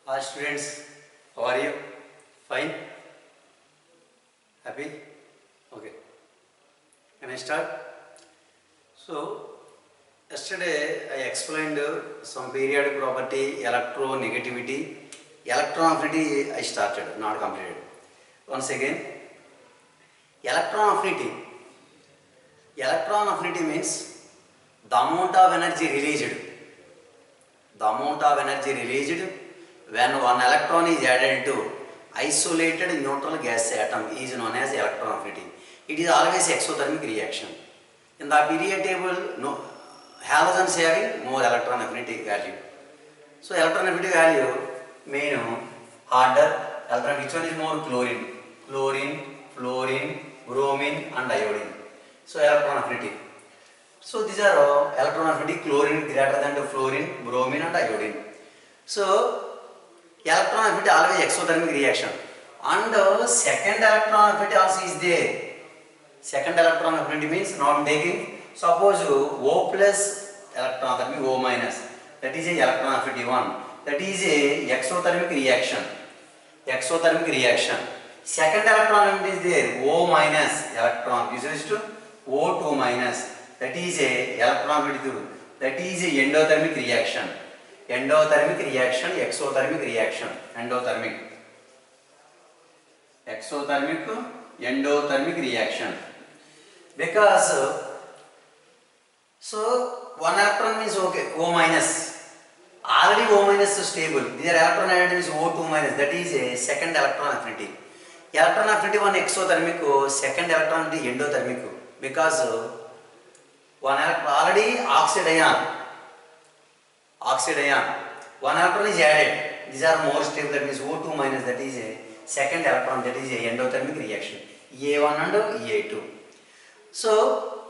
Hi students, how are you? Fine? Happy? Okay. Can I start? So, yesterday I explained some periodic property, electronegativity, electron affinity I started, not completed. Once again, electron affinity. Electron affinity means the amount of energy released. The amount of energy released when one electron is added to isolated neutral gas atom is known as electron affinity. It is always exothermic reaction. In the period table, no, halogens having more electron affinity value. So electron affinity value main harder electron. Which one is more? Chlorine, chlorine, fluorine, bromine, and iodine. So electron affinity. So these are electron affinity. Chlorine greater than the fluorine, bromine, and iodine. So electron affinity always exothermic reaction. And second electron affinity also is there. Second electron affinity means not taking. Suppose O plus electron, that means O minus. That is a electron affinity 1. That is a exothermic reaction. Exothermic reaction. Second electron affinity is there. O minus electron is to O2 minus. That is a electron affinity 2. That is a endothermic reaction. Endothermic reaction, exothermic reaction. Endothermic. Exothermic, endothermic reaction. Because so one electron means okay, O minus. Already O minus is stable. Their electron identity is O2 minus. That is a second electron affinity. Electron affinity one exothermic, second electron affinity endothermic. Because one electron already oxide ion. Oxide ion. One electron is added. These are more stable. That means O2 minus. That is a second electron. That is a endothermic reaction. A1 and A2. So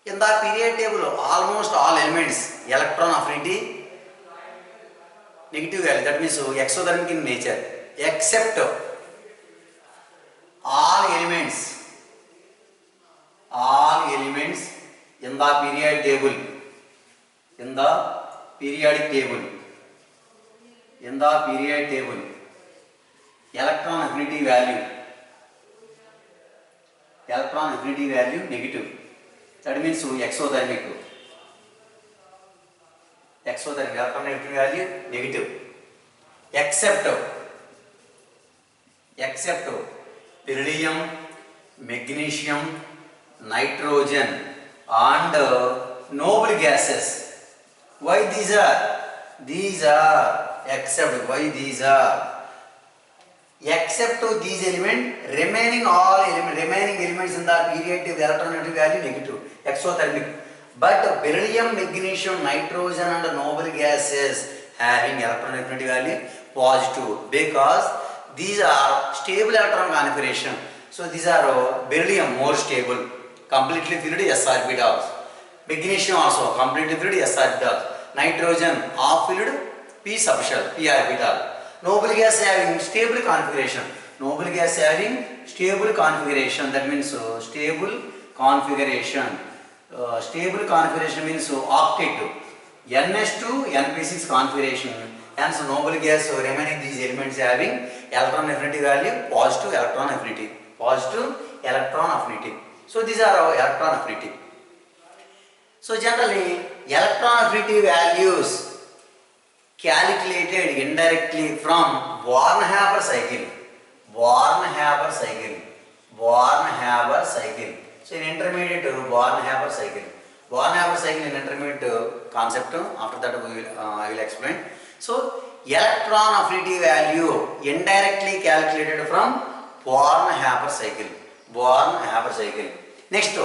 in the period table, almost all elements electron affinity negative value. That means exothermic in nature, except all elements in the period table, in the periodic table, in the period table, electron affinity value negative. That means exothermic. Exothermic electron affinity value negative. Except beryllium, magnesium, nitrogen, and noble gases. Why these are? These are except. Why these are? Except these elements, remaining elements in the period of electron affinity value negative, exothermic. But beryllium, magnesium, nitrogen, and noble gases having electron affinity value positive, because these are stable electron configuration. So these are beryllium more stable, completely filled s orbitals. Magnesium also completely filled s orbitals. Nitrogen half filled p subshell, p orbital. Noble gas having stable configuration. Noble gas having stable configuration. That means stable configuration. Stable configuration means octet. NS2, NP6 configuration. Hence noble gas remaining these elements having electron affinity value positive electron affinity. Positive electron affinity. So these are our electron affinity. So generally electron affinity values calculated indirectly from Born-Haber cycle. Born-Haber cycle. So in intermediate Born-Haber cycle. Born-Haber cycle in intermediate concept. After that I will explain. So electron affinity value indirectly calculated from Born-Haber cycle. Born-Haber cycle. Next,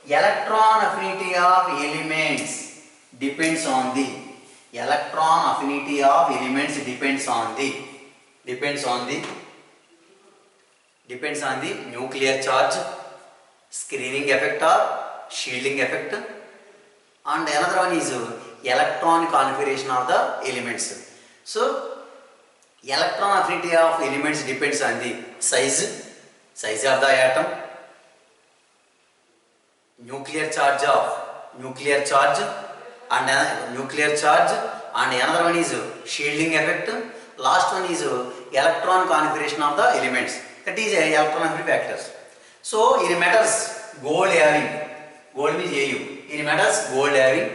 electron affinity of elements depends on the electron affinity of elements depends on the nuclear charge, screening effect or shielding effect, and another one is electron configuration of the elements. So electron affinity of elements depends on the size of the atom, nuclear charge and another one is shielding effect, Last one is electron configuration of the elements. That is electron affinity factors. So in metals, gold means Au. In metals, gold having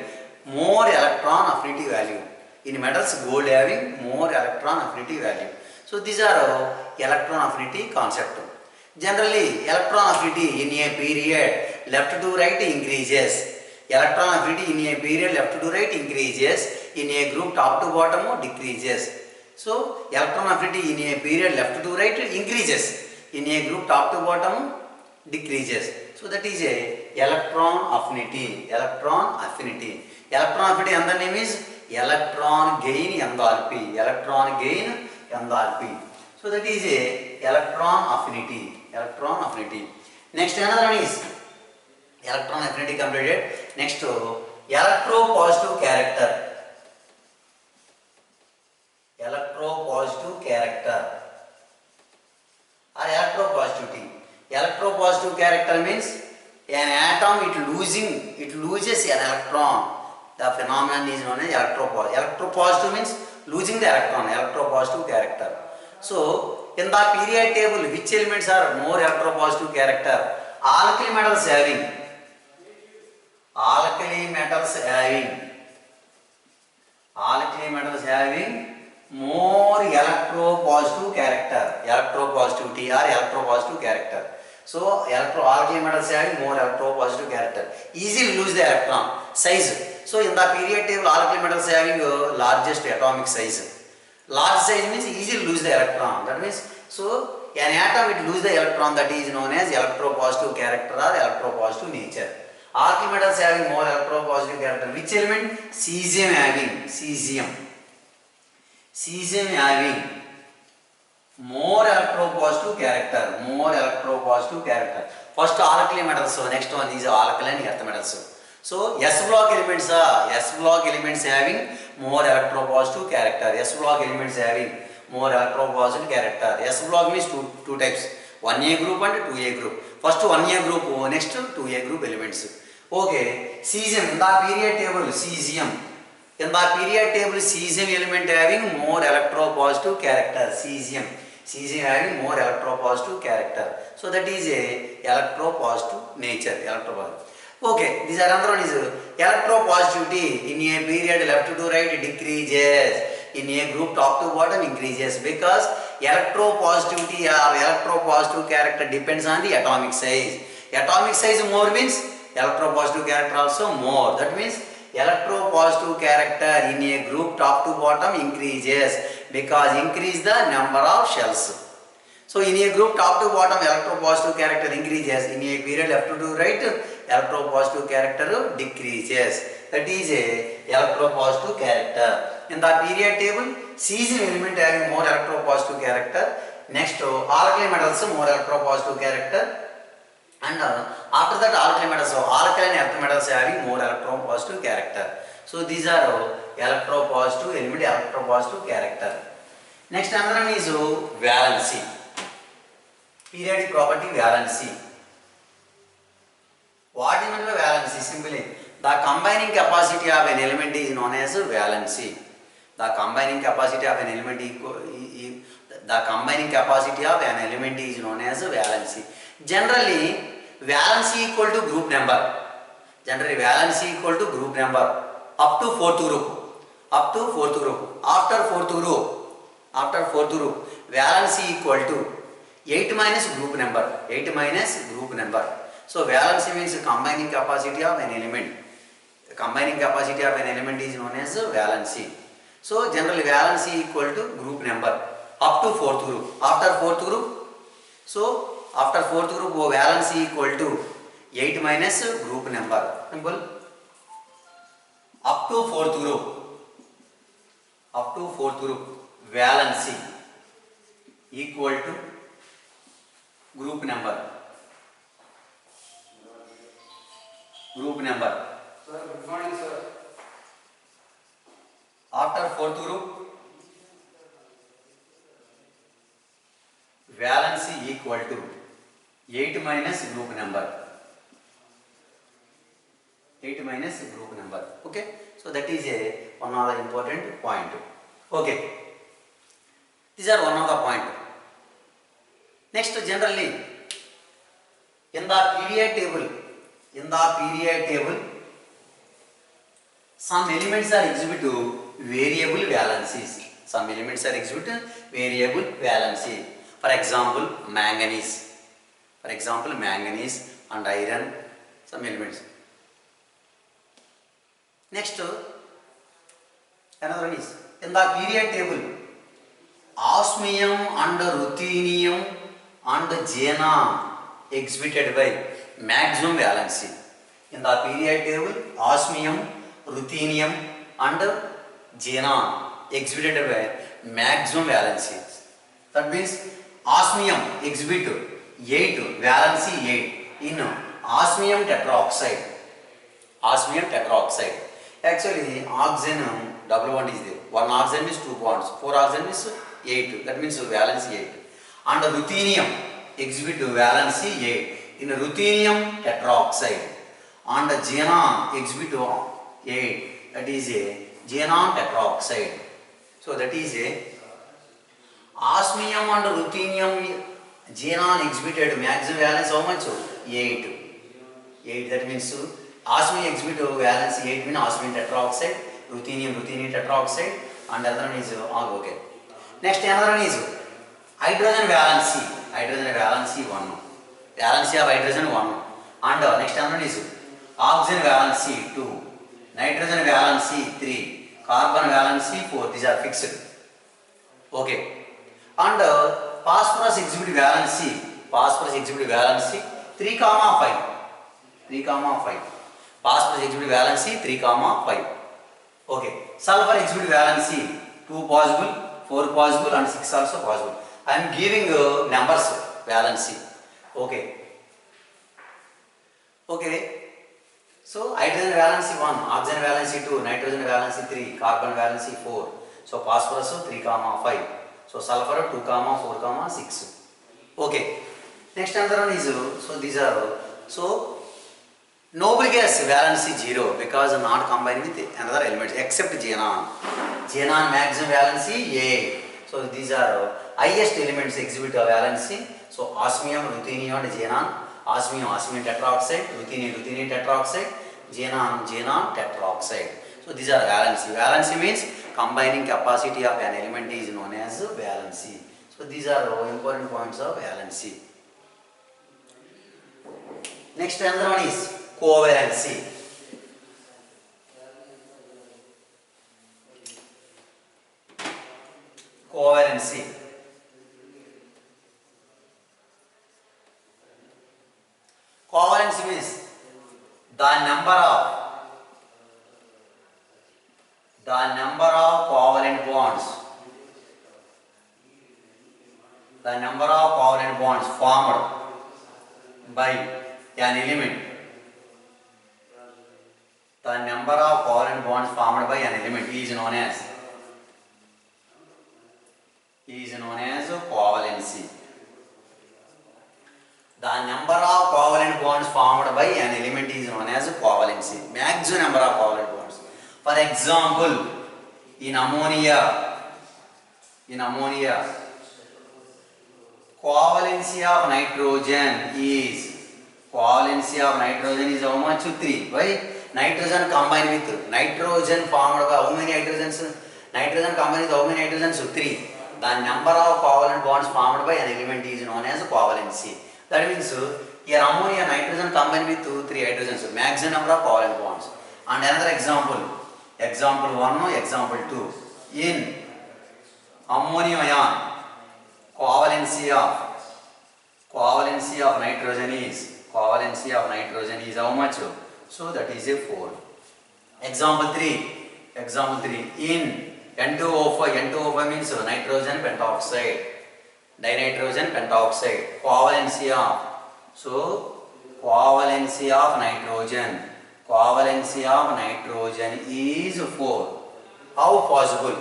more electron affinity value. In metals, gold having more electron affinity value. So these are electron affinity concept. Generally, electron affinity in a period left to right increases. Electron affinity in a period left to right increases. In a group top to bottom decreases. So electron affinity in a period left to right increases. In a group top to bottom decreases. So that is a electron affinity. Electron affinity. Electron affinity another name is electron gain enthalpy. Electron gain enthalpy. So that is a electron affinity. Electron affinity. Next another one is electron affinity completed. Next electropositive character. Electropositive character or electropositivity. Electropositive character means an atom it loses an electron. The phenomenon is known as electropositive. Electropositive means losing the electron. Electropositive character. So in the periodic table, which elements are more electropositive character? Alkali metals having more electropositive character, electropositivity or electropositive character. So alkali metals having more electropositive character, easily lose the electron size. So in the periodic table, alkali metals having largest atomic size. Large size means easily lose the electron. That means so an atom it lose the electron, that is known as electropositive character or electropositive nature. Alkali metals having more electropositive character. Which element? Cesium having more electropositive character. First alkali metals, so next one is alkaline earth metals. So S block elements having more electropositive character. S block means two types, 1A group and 2A group. First 1A group, next 2A group elements. Okay, cesium in the period table, cesium element having more electropositive character. Cesium having more electropositive character. So that is a electropositive nature. Okay, this another one is electropositivity in a period left to right decreases. In a group top to bottom increases, because electropositivity or electropositive character depends on the atomic size. Atomic size more means electropositive character also more. That means electropositive character in a group top to bottom increases because increase the number of shells. So in a group top to bottom electropositive character increases. In a period left to right electropositive character decreases. That is a electropositive character. In the period table, cesium element having more electropositive character. Next alkali metals more electropositive character. And after that alkali metals, so alkaline earth metals having more electropositive character. So these are electropositive element, electropositive character. Next another one is valency. Periodic property valency. What is meant by valency? Simply the combining capacity of an element is known as valency. The combining capacity of an element is known as valency. Generally, valency equal to group number. Up to fourth group. After fourth group, valency equal to 8 minus group number. So valency means combining capacity of an element. Combining capacity of an element is known as valency. So generally valency equal to group number up to fourth group. After fourth group, valency equal to 8 minus group number. Simple. Up to fourth group, valency equal to group number. Sir, good morning, sir. After fourth group, valency equal to 8 minus group number. Okay, so that is one other important point. Okay, These are one of the point. Next, generally, in the period table, some elements are exhibit variable valencies. Some elements are exhibit variable valency. For example, manganese. And iron, some elements. Next, another one is in the period table, osmium and ruthenium and xenon exhibited by maximum valency. In the period table, osmium, ruthenium and xenon exhibited by maximum valency. That means osmium exhibit 8, valency 8 in osmium tetroxide. Actually, oxygen double bond is there. One oxygen is 2 bonds. 4 oxygen is 8. That means valency 8. And ruthenium exhibit valency 8 in ruthenium tetroxide. And xenon exhibit 8. That is a xenon tetroxide. So that is a osmium and ruthenium xenon exhibited maximum valence how much? 8. That means osmium exhibit valence 8 means osmium tetroxide, ruthenium tetroxide, and another one is okay. Next, another one is hydrogen valency. 1. Valency of hydrogen 1. And next another one is oxygen valency 2. Nitrogen valency 3. Carbon valency 4. These are fixed. Okay. And phosphorus exhibit valency 3, 5. Phosphorus exhibit valency 3, 5. Okay. Sulfur exhibit valency 2 possible, 4 possible, and 6 also possible. I am giving numbers valency. Okay. So hydrogen valency 1, oxygen valency 2, nitrogen valency 3, carbon valency 4. So phosphorus 3, 5. So sulfur 2, 4, 6. Okay. Next another one is so these are noble gas valency 0 because not combined with another element except xenon. Xenon maximum valency 8. So these are highest elements exhibit valency. So osmium, ruthenium and xenon. Osmium tetroxide, ruthenium tetroxide, xenon tetroxide. So these are valency. Valency means combining capacity of an element is known as valency. So these are important points of valency. Next another one is covalency. Covalence means the number of covalent bonds. The number of covalent bonds formed by an element. The number of covalent bonds formed by an element is known as covalency. The number of covalent bonds formed by an element is known as covalency. Maximum number of covalent bonds. For example, in ammonia, covalency of nitrogen is how much? 3. Why? Nitrogen combined with nitrogen formed by how many hydrogens? Nitrogen combined with how many hydrogens? 3. The number of covalent bonds formed by an element is known as covalency. That means here ammonia nitrogen combined with 3 hydrogens, maximum number of covalent bonds. And another example 1, example 2. In ammonium ion, covalency of nitrogen is how much? So that is a 4. Example 3. In N2O5 means nitrogen pentoxide, dinitrogen pentoxide. Covalency of nitrogen is 4. How possible?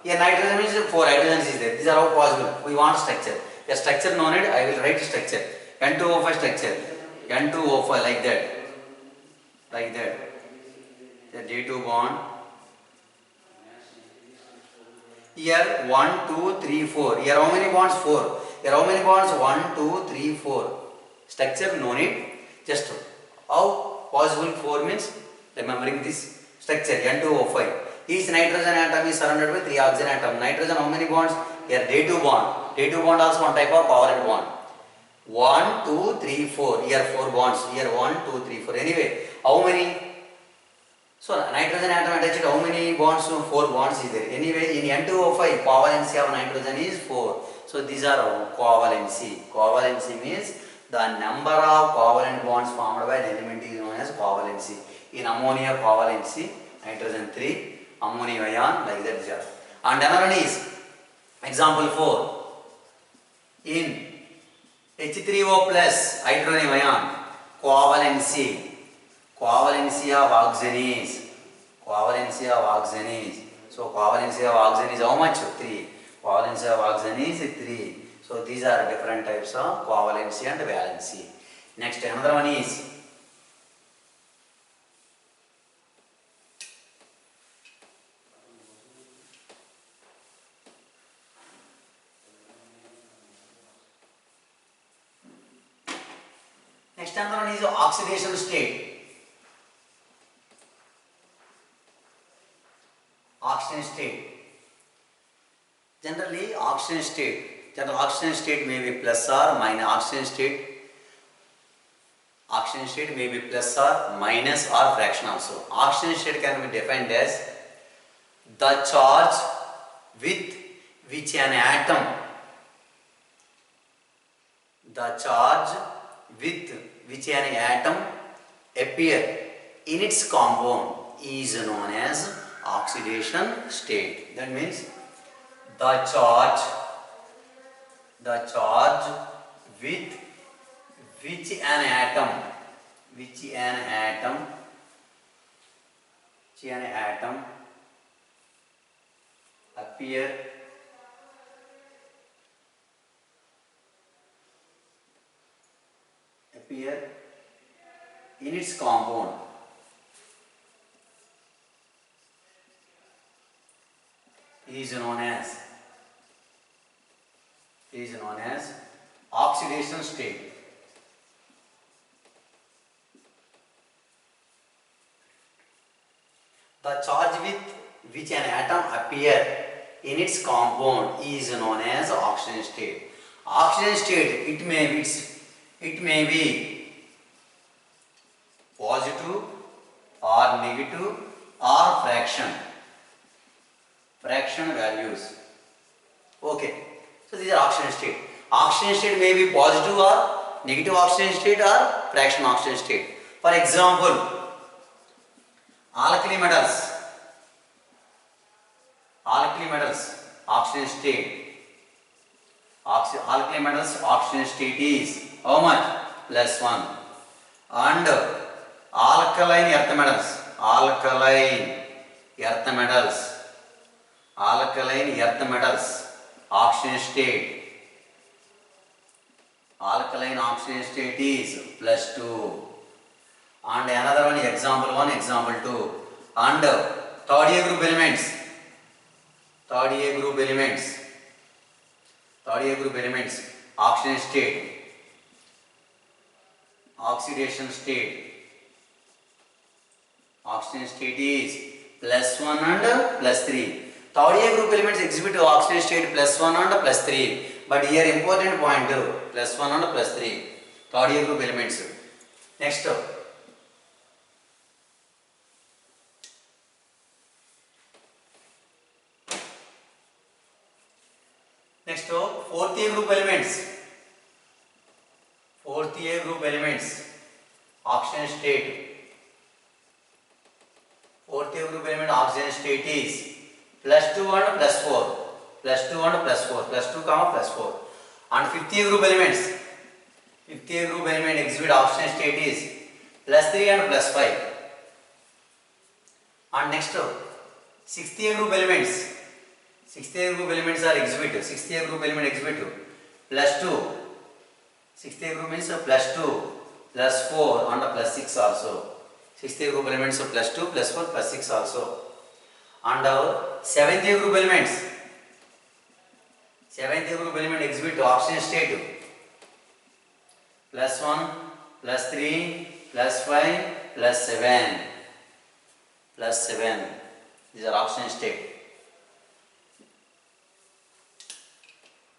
Here nitrogen means 4 hydrogens is there. These are how possible. We want structure. A structure known it, I will write structure. N2O5 structure. N2O5 like that. The D2 bond. Here 1, 2, 3, 4. Here how many bonds? 4. Here how many bonds? 1, 2, 3, 4. Structure no need. Just how possible 4 means remembering this structure N2O5. Each nitrogen atom is surrounded by 3 oxygen atom. Nitrogen how many bonds? Here day2 bond. Day2 bond also one type of covalent bond. 1, 2, 3, 4. Here 4 bonds. Here 1, 2, 3, 4. Anyway, how many? So nitrogen atom attached, how many bonds? 4 bonds is there. Anyway, in N2O5, covalency of nitrogen is 4. So these are covalency. Covalency means the number of covalent bonds formed by an element is known as covalency. In ammonia, covalency, nitrogen 3, ammonia ion, like that. And another one is, example 4, in H3O plus hydronium ion, covalency. Covalency of oxygenase. Covalency of oxygenase. So covalency of oxygenase how much? 3. Covalency of oxygenase 3. So these are different types of covalency and valency. Next, another one is oxidation state. Oxidation state. Generally, oxidation state may be plus or minus. Oxidation state may be plus or minus or fraction also. Oxidation state can be defined as the charge with which an atom, appear in its compound is known as oxidation state. That means the charge with which an atom appear in its compound is known as oxidation state. The charge with which an atom appear in its compound is known as oxidation state. Oxidation state, it may be positive or negative or fraction values. Okay, so these are oxidation state. Oxidation state may be positive or negative oxidation state or fraction oxidation state. For example, alkali metals oxidation state. Alkali metals oxidation state is how much? +1. And alkaline earth metals oxidation state. Alkaline oxidation state is +2. And another one, example 1, example 2. And third A group elements oxidation state is +1 and +3. Third A group elements exhibit oxidation state +1 and +3. But here important point, +1 and +3. Third A group elements. Next, fourth A group elements oxidation state. Fourth A group element oxidation state is +2 and +4. +2, +4. And fifth A group element exhibit oxidation state is +3 and +5. And next, sixth A group elements are exhibit. Sixth A group element exhibit +2. Sixth A group means +2, +4 and +6 also. Sixth A group elements are +2, +4, +6 also. And seventh A group elements Seventh group element exhibit oxygen state +1, +3, +5, +7, +7. These are oxygen state.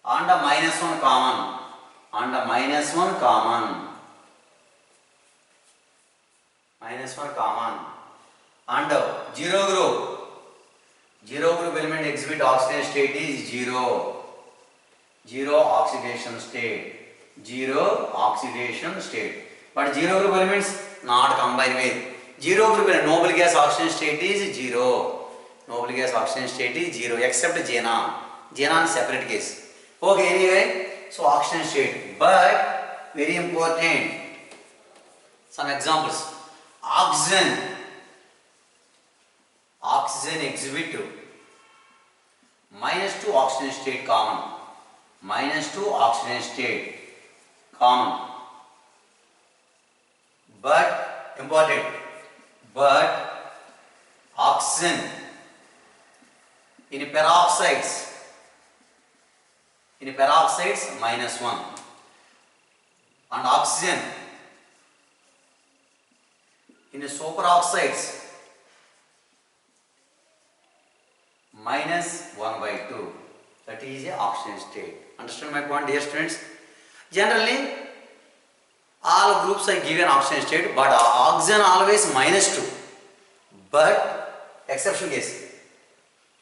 And -1 common. And -1 common. -1 common. And zero group. Zero group element exhibit oxygen state is 0. Zero oxidation state. Zero oxidation state. But zero group elements not combined with. Zero group element, noble gas oxygen state is 0. Noble gas oxygen state is 0 except xenon. Xenon separate case. Okay, anyway, so oxygen state. But very important, some examples. Oxygen exhibit -2 oxygen state common. -2 oxygen state common. But important, but oxygen in peroxides -1, and oxygen in superoxides -1/2. That is a oxygen state. Understand my point, dear students? Generally, all groups are given oxygen state, but oxygen always -2. But exception case,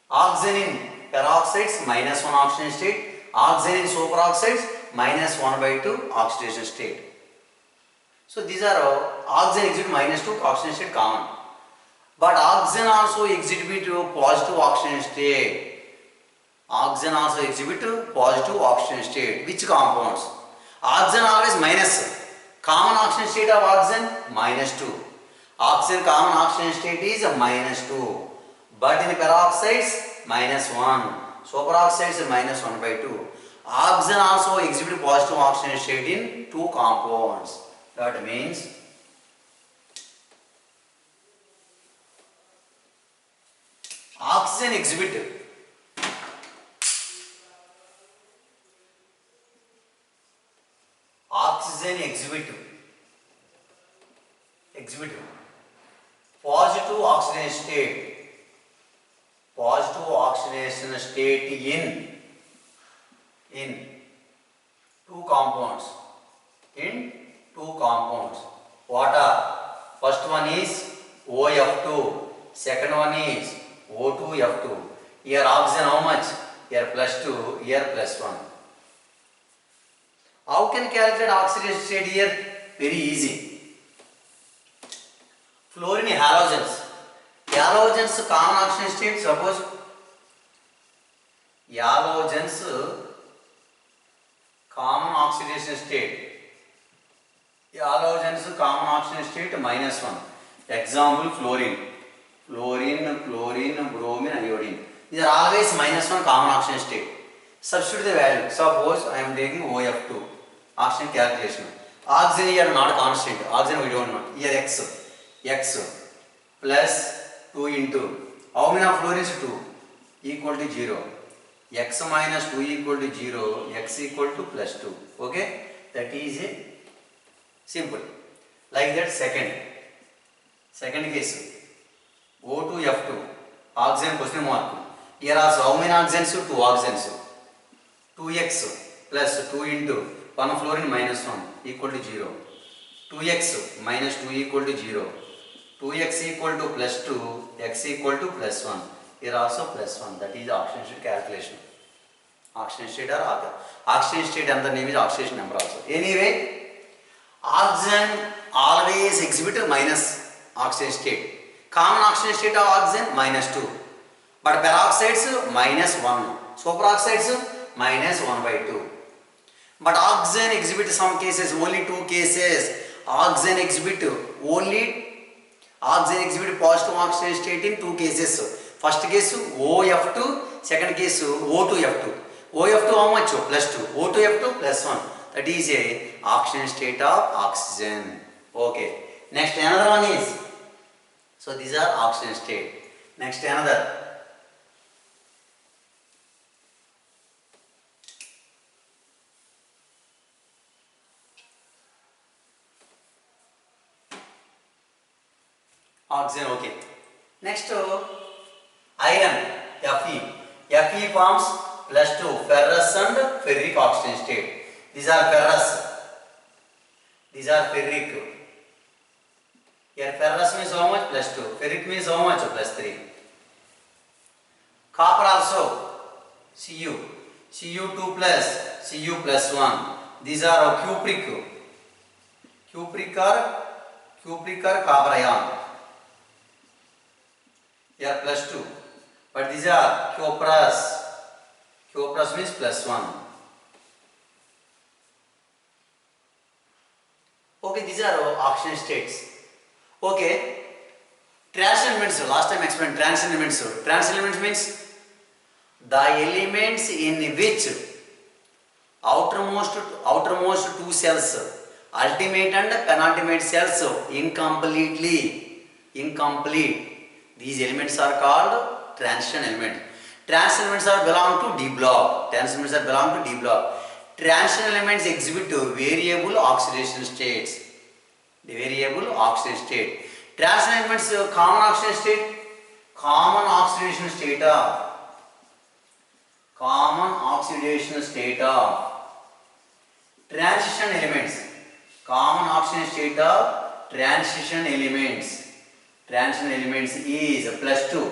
oxygen in peroxides -1 oxygen state, oxygen in superoxides -1/2 oxidation state. So these are oxygen exhibit -2 oxygen state common. But oxygen also exhibit positive oxygen state. Oxygen also exhibit positive oxygen state. Which compounds? Oxygen always minus. Common oxygen state of oxygen -2. Oxygen common oxygen state is -2. But in peroxides -1. Superoxides -1/2. Oxygen also exhibit positive oxygen state in 2 compounds. That means oxygen exhibit positive oxidation state in 2 compounds. What are? First one is OF2, second one is O2F2. Here oxygen how much? Here +2, here +1. How can calculate oxidation state here? Very easy. Fluorine halogens. Halogens common oxidation state, suppose halogens common oxidation state. Halogens common oxidation state -1. Example fluorine, bromine, iodine. These are always -1 common oxidation state. Substitute the value. Suppose I am taking OF2. Oxygen calculation. Oxygen here not constant. Oxygen we don't know. Here X plus 2 into. How many of fluorine is 2? Equal to 0. X minus 2 equal to 0. X equal to +2. Okay? That is a simple. Like that second case. O2F2. Oxygen question mark. Here also how many oxygens? 2 oxygens. 2x plus 2 into 1 fluorine -1 equal to 0. 2x minus 2 equal to 0. 2x equal to +2. X equal to +1. Here also +1. That is oxidation state calculation. Oxidation state or oxidation state and the name is oxidation number also. Anyway, oxygen always exhibit minus oxidation state. Common oxidation state of oxygen -2. But peroxides -1. Superoxides -1/2. But oxygen exhibit some cases, only 2 cases. Oxygen exhibit positive oxidation state in 2 cases. First case OF2, second case O2F2. OF2 how much? +2. O2F2 +1. That is a oxidation state of oxygen. Okay. Next another one is, so these are oxidation state. Next another. Oxygen, okay. Next, iron, Fe. Fe forms +2, ferrous and ferric oxygen state. These are ferrous. These are ferric. Here ferrous means how much? +2. Ferric means how much? +3. Copper also, Cu. Cu2 plus, Cu plus 1. These are cupric. Cupric or copper ion. Here +2. But these are cuprous. Cuprous means +1. Okay, these are oxygen states. Okay. Transition elements. Last time I explained transition elements. Transition elements means the elements in which outermost two cells, ultimate and penultimate cells, incomplete. These elements are called transition elements. Transition elements are belong to D block. Transition elements exhibit variable oxidation states. The variable oxidation state. Transition elements common oxidation state. Common oxidation state of transition elements. Common oxidation state of transition elements. Transition elements is +2.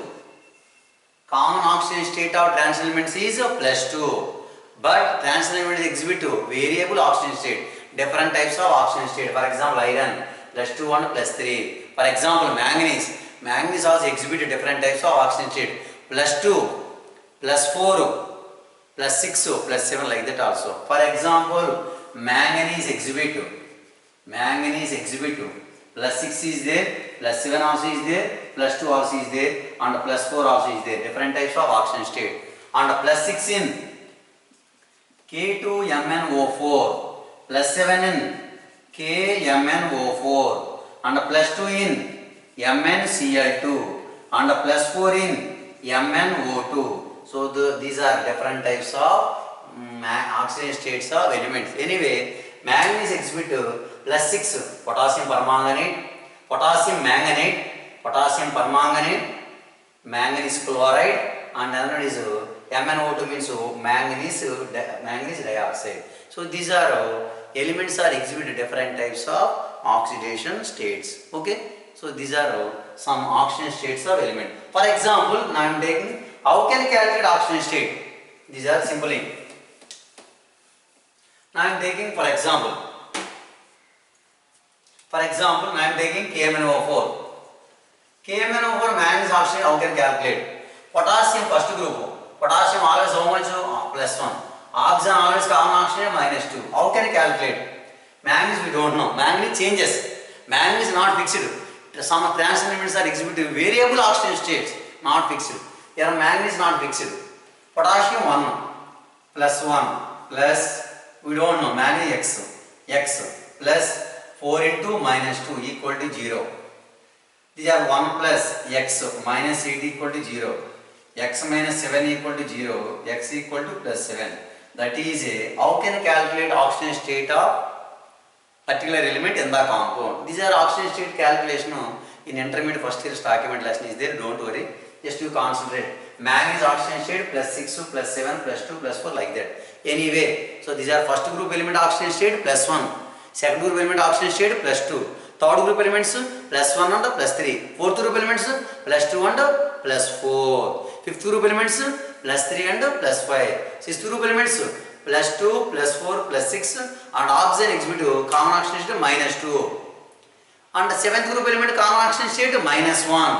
Common oxidation state of transition elements is +2. But transition elements exhibit variable oxidation state. Different types of oxidation state. For example, iron +2 and +3. For example, manganese. Manganese also exhibit different types of oxidation state. +2, +4, +6, +7, like that also. For example, manganese exhibit +6 is there, +7 also is there, +2 also is there, and +4 also is there. Different types of oxidation state. And +6 in K2MnO4, +7 in KMnO4, and +2 in MnCl2, and +4 in MnO2. So these are different types of oxidation states of elements. Anyway, manganese exhibit +6, potassium permanganate, potassium permanganate, manganese chloride, and another is MnO2 means manganese dioxide. So these are elements are exhibit different types of oxidation states. Okay. So these are some oxidation states of element. For example, now I am taking how can calculate oxidation state? These are simply. Now I am taking for example, now I am taking KMnO4. KMnO4 manganese oxide how can calculate? Potassium first group. Potassium always how much? +1. Oxygen always common oxygen -2. How can I calculate? Manganese we don't know. Manganese changes. Manganese is not fixed. Some transition elements are exhibiting variable oxidation states, not fixed. Here manganese is not fixed. Potassium 1 +1 plus we don't know manganese x plus 4 into -2 equal to 0. These are 1 plus x minus 8 equal to 0. X minus 7 equal to 0. X equal to +7. That is how can I calculate oxidation state of particular element in the compound. These are oxidation state calculation in intermediate first year document lesson is there. Don't worry. Just you concentrate. Manganese oxidation state +6, +7, +2, +4 like that. Anyway, so these are first group element oxidation state +1. Second group element oxidation state +2. Third group elements +1 and +3. Fourth group elements +2 and +4. Fifth group elements +3 and +5. Sixth group elements +2, +4, +6 and oxygen exhibit common oxidation state -2. And seventh group element common oxidation state -1.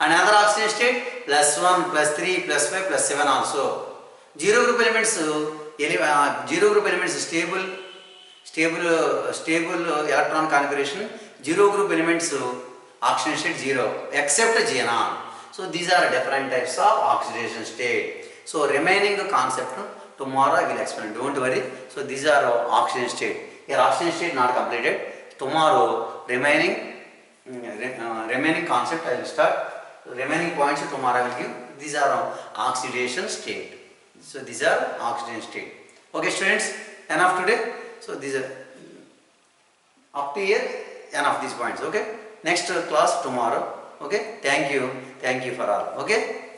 Another oxidation state +1, +3, +5, +7 also. Zero group elements stable electron configuration. Zero group elements oxidation state 0 except xenon. So these are different types of oxidation state. So remaining concept tomorrow I will explain. Don't worry. So these are oxidation state. Here oxidation state not completed. Tomorrow remaining concept I will start. Remaining points tomorrow I will give. These are oxidation state. So these are oxidation state. Okay students, enough today. So these are up to here enough these points. Okay. Next class tomorrow. Okay, thank you for all. Okay.